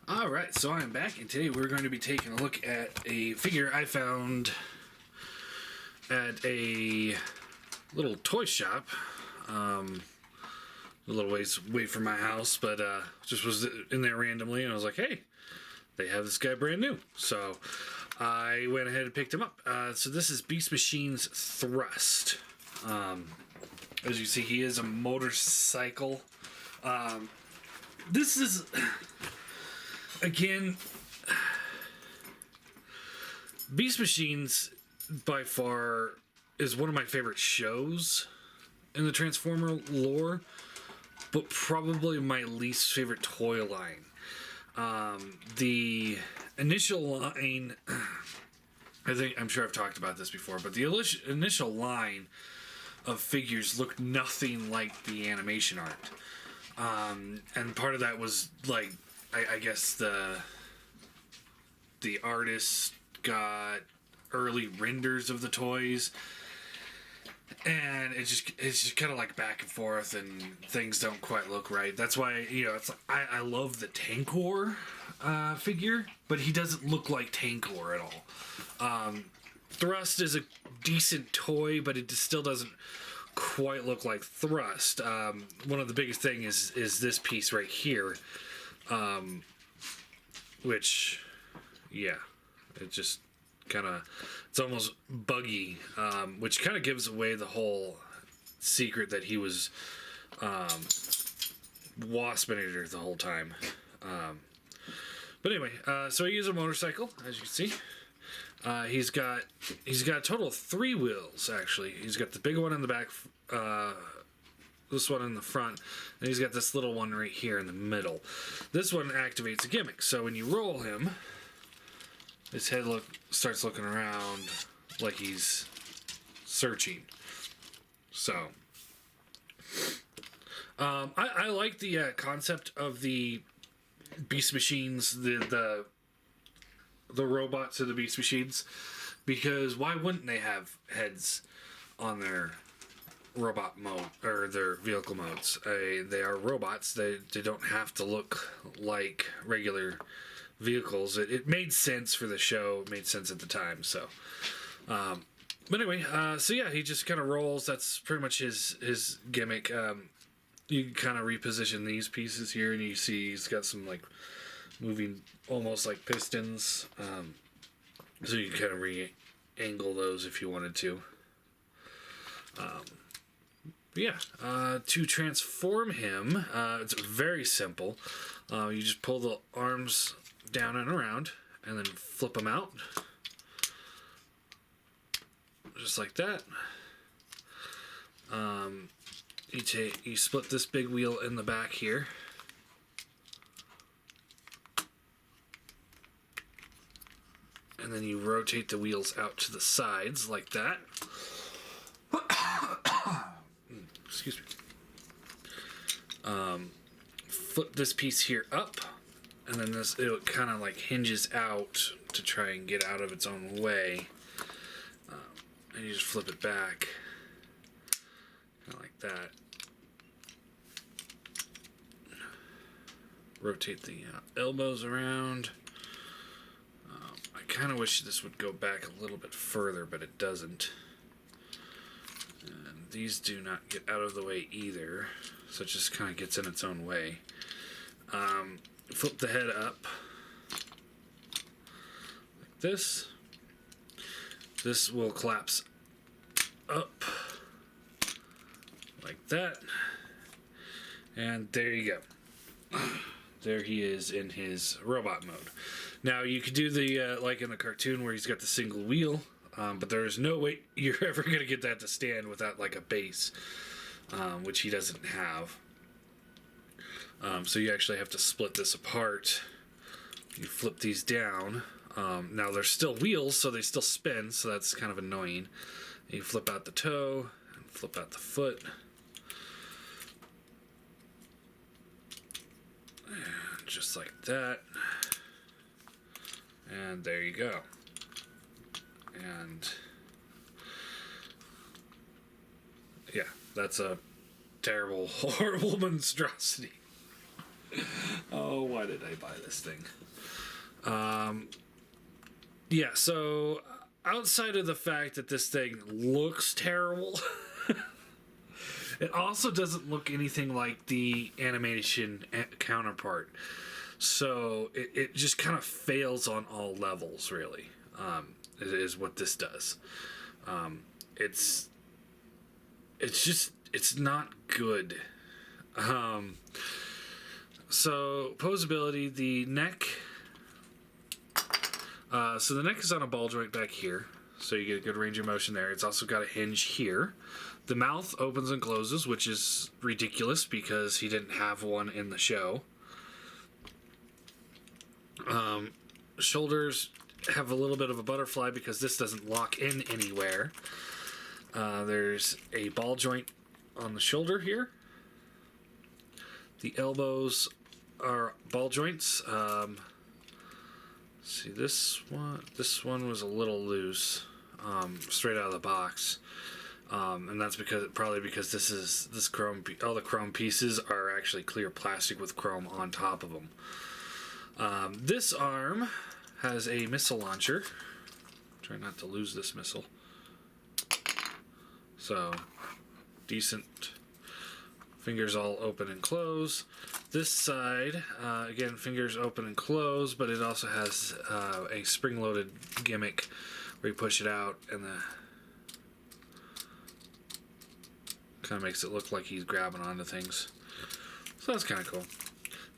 Alright, so I'm back, and today we're going to be taking a look at a figure I found at a little toy shop. A little ways away from my house, but just was in there randomly, and I was like, hey, they have this guy brand new. So I went ahead and picked him up. So this is Beast Machine's Thrust. As you see, he is a motorcycle. This is... Again, Beast Machines by far is one of my favorite shows in the Transformer lore, but probably my least favorite toy line. The initial line, I'm sure I've talked about this before, but the initial line of figures looked nothing like the animation art. And part of that was like, I guess the artist got early renders of the toys, and it's just kind of like back and forth, and things don't quite look right. That's why, it's like, I love the Tankor figure, but he doesn't look like Tankor at all. Thrust is a decent toy, but it still doesn't quite look like Thrust. One of the biggest thing is this piece right here. Which, yeah, it just kind of, it's almost buggy, which kind of gives away the whole secret that he was, Waspinator the whole time. But anyway, so he is a motorcycle, as you can see. He's got a total of 3 wheels, actually. He's got the big one in the back, this one in the front, and he's got this little one right here in the middle. This one activates a gimmick, so when you roll him, his head starts looking around like he's searching. So I like the concept of the Beast Machines, the robots of the Beast Machines, because why wouldn't they have heads on their robot mode or their vehicle modes? They are robots. They don't have to look like regular vehicles. It made sense for the show. It made sense at the time. So, but anyway, so yeah, he just kind of rolls. That's pretty much his gimmick. You can kind of reposition these pieces here, and you see he's got some like moving, almost like pistons. So you can kind of re-angle those if you wanted to. Yeah, to transform him, it's very simple. You just pull the arms down and around, and then flip them out. Just like that. You split this big wheel in the back here. And then you rotate the wheels out to the sides like that. Excuse me. Flip this piece here up, and then it kind of like hinges out to try and get out of its own way. And you just flip it back, kind of like that. Rotate the elbows around. I kind of wish this would go back a little bit further, but it doesn't. And these do not get out of the way either, so it just kind of gets in its own way. Flip the head up like this. This will collapse up like that. And there you go. There he is in his robot mode. Now you could do the, like in the cartoon where he's got the single wheel, but there's no way you're ever going to get that to stand without like a base, which he doesn't have. So you actually have to split this apart. You flip these down. Now they're still wheels, so they still spin, so that's kind of annoying. You flip out the toe and flip out the foot. And just like that. And there you go. And yeah, that's a terrible, horrible monstrosity. Oh, why did I buy this thing? Yeah, so outside of the fact that this thing looks terrible, it also doesn't look anything like the animation counterpart. So it just kind of fails on all levels, really, is what this does. It's not good. So Poseability, the neck. So the neck is on a ball joint back here, so you get a good range of motion there. It's also got a hinge here. The mouth opens and closes, which is ridiculous because he didn't have one in the show. Shoulders have a little bit of a butterfly because this doesn't lock in anywhere. There's a ball joint on the shoulder here. The elbows are ball joints. See, this one was a little loose, straight out of the box, and that's probably because this chrome. All the chrome pieces are actually clear plastic with chrome on top of them. This arm has a missile launcher. Try not to lose this missile. So, decent. Fingers all open and close. This side, again, fingers open and close, but it also has a spring-loaded gimmick where you push it out and kind of makes it look like he's grabbing onto things. So that's kind of cool.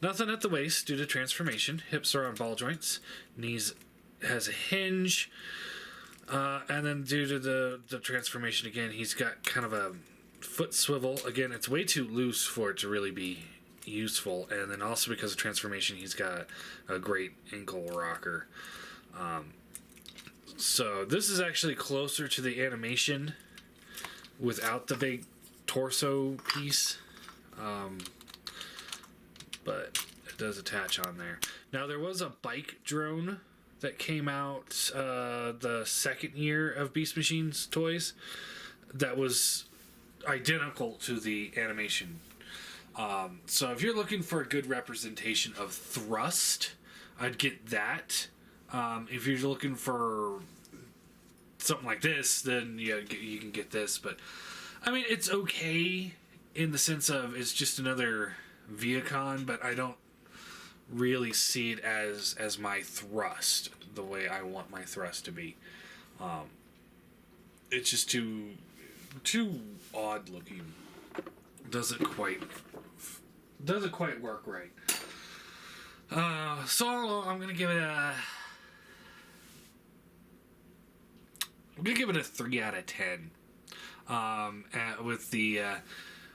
Nothing at the waist due to transformation. Hips are on ball joints. Knees has a hinge. And then due to the transformation, again, he's got kind of a foot swivel. Again, it's way too loose for it to really be useful. And then also because of transformation, he's got a great ankle rocker. So this is actually closer to the animation without the big torso piece. But it does attach on there. Now, there was a bike drone that came out the second year of Beast Machines toys that was identical to the animation. So if you're looking for a good representation of thrust, I'd get that. If you're looking for something like this, then yeah, you can get this. But I mean, it's okay in the sense of it's just another Viacon, but I don't really see it as my thrust the way I want my thrust to be. It's just too odd looking. Doesn't quite work right. So I'm gonna give it a 3 out of 10. With the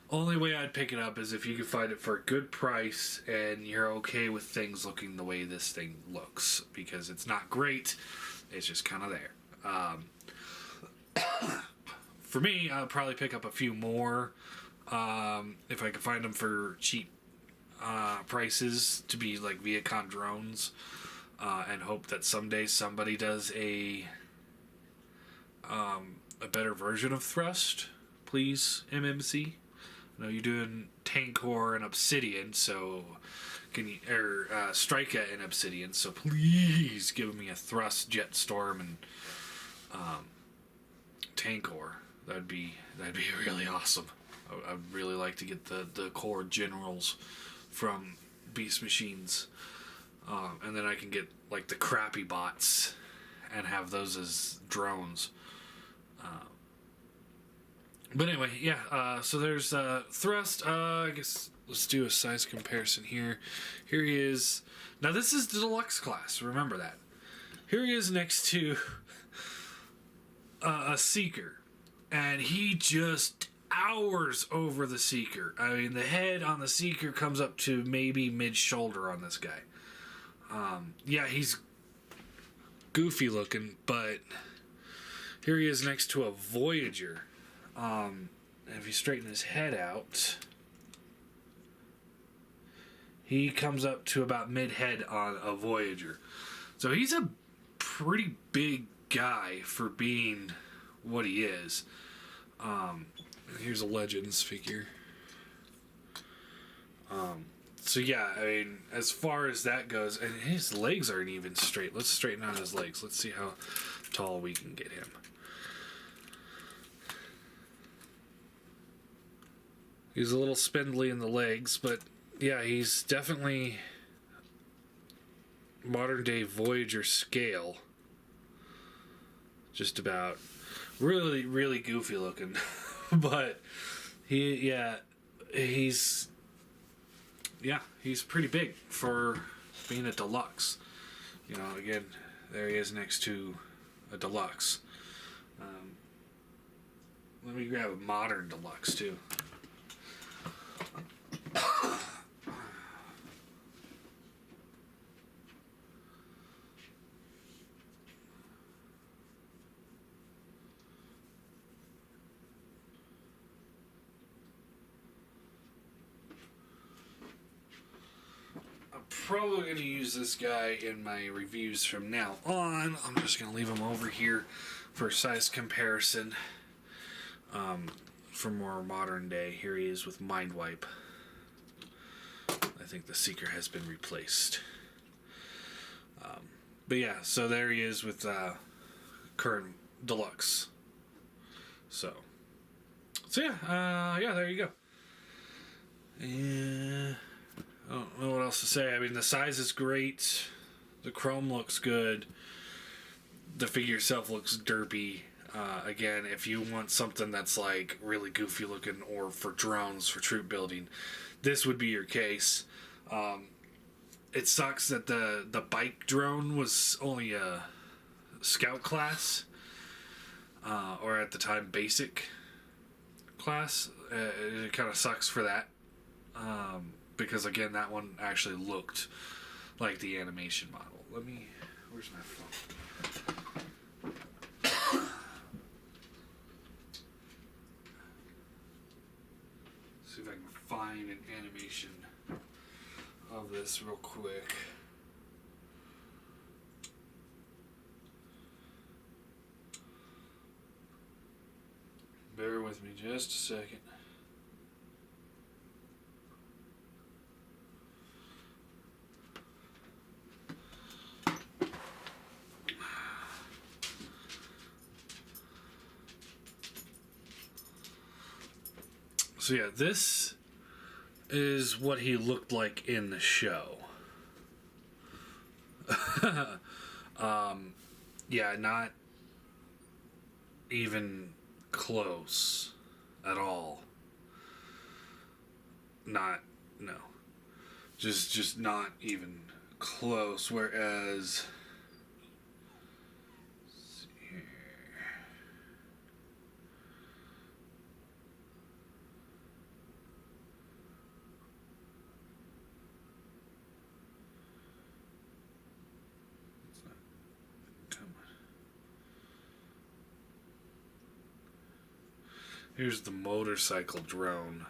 only way I'd pick it up is if you can find it for a good price and you're okay with things looking the way this thing looks, because it's not great. It's just kind of there. For me, I'll probably pick up a few more if I could find them for cheap prices to be like Viacon drones, and hope that someday somebody does a better version of Thrust. Please, MMC. I know you're doing Tankor and Obsidian, so Strika and Obsidian, so please give me a Thrust, Jetstorm, and Tankor. That'd be really awesome. I'd really like to get the core generals from Beast Machines, and then I can get like the crappy bots and have those as drones. But anyway, yeah, so there's Thrust. I guess let's do a size comparison here. Here he is. Now, this is the deluxe class. Remember that. Here he is next to a Seeker. And he just towers over the Seeker. I mean, the head on the Seeker comes up to maybe mid-shoulder on this guy. Yeah, he's goofy looking, but here he is next to a Voyager. And if you straighten his head out, he comes up to about mid-head on a Voyager. So he's a pretty big guy for being what he is. Here's a Legends figure. So yeah, I mean, as far as that goes, and his legs aren't even straight. Let's straighten out his legs. Let's see how tall we can get him. He's a little spindly in the legs, but yeah, he's definitely modern day Voyager scale. Just about. Really, really goofy looking. But he's pretty big for being a deluxe. You know, again, there he is next to a deluxe. Let me grab a modern deluxe too. Probably going to use this guy in my reviews from now on. I'm just going to leave him over here for size comparison. For more modern day, here he is with Mind Wipe. I think the Seeker has been replaced. But yeah, so there he is with current deluxe. So yeah, there you go. Yeah. I don't know what else to say. I mean, the size is great. The chrome looks good. The figure itself looks derpy. Again, if you want something that's like really goofy looking or for drones, for troop building, this would be your case. It sucks that the bike drone was only a scout class, or at the time basic class. It kind of sucks for that. Because again, that one actually looked like the animation model. Where's my phone? See if I can find an animation of this real quick. Bear with me just a second. So yeah, this is what he looked like in the show. Yeah, not even close at all. No. Just not even close. Whereas, let's see here. Here's the motorcycle drone.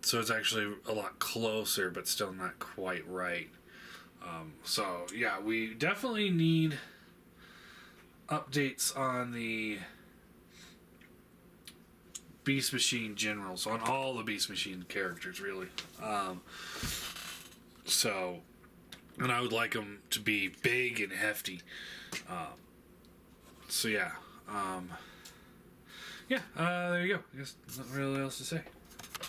So it's actually a lot closer, but still not quite right. So yeah, we definitely need updates on the Beast Machine generals, on all the Beast Machine characters, really. And I would like them to be big and hefty. So yeah. There you go. I guess nothing really else to say.